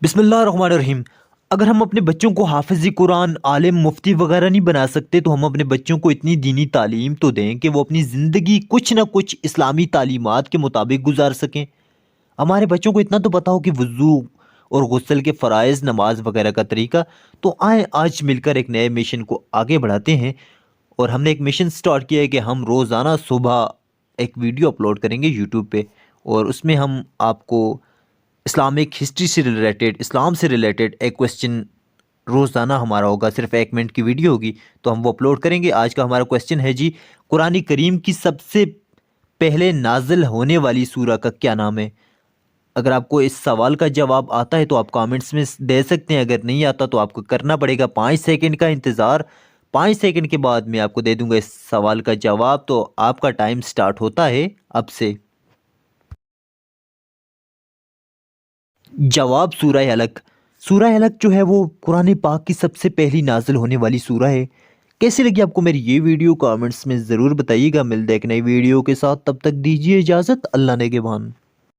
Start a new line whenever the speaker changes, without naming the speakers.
बिस्मिल्लाहिर्रहमानिर्रहीम। अगर हम अपने बच्चों को हाफिज़ कुरान, आलिम, मुफ्ती वगैरह नहीं बना सकते तो हम अपने बच्चों को इतनी दीनी तालीम तो दें कि वो अपनी ज़िंदगी कुछ ना कुछ इस्लामी तालीमात के मुताबिक गुजार सकें। हमारे बच्चों को इतना तो पता हो कि वज़ू और गुस्ल के फ़राइज़, नमाज वगैरह का तरीका। तो आए आज मिलकर एक नए मिशन को आगे बढ़ाते हैं। और हमने एक मिशन स्टार्ट किया है कि हम रोज़ाना सुबह एक वीडियो अपलोड करेंगे यूट्यूब पे, और उसमें हम आपको इस्लामिक हिस्ट्री से रिलेटेड, इस्लाम से रिलेटेड एक क्वेश्चन रोज़ाना हमारा होगा, सिर्फ 1 मिनट की वीडियो होगी, तो हम वो अपलोड करेंगे। आज का हमारा क्वेश्चन है जी, कुरान करीम की सबसे पहले नाजिल होने वाली सूरा का क्या नाम है? अगर आपको इस सवाल का जवाब आता है तो आप कमेंट्स में दे सकते हैं, अगर नहीं आता तो आपको करना पड़ेगा 5 सेकंड का इंतज़ार। 5 सेकंड के बाद मैं आपको दे दूंगा इस सवाल का जवाब। तो आपका टाइम स्टार्ट होता है अब से। जवाब सूरह अलक। सूरह अलक जो है वो कुरान पाक की सबसे पहली नाजिल होने वाली सूरह है। कैसी लगी आपको मेरी ये वीडियो? कमेंट्स में ज़रूर बताइएगा। मिलते हैं एक नई वीडियो के साथ, तब तक दीजिए इजाज़त। अल्लाह ने के बान।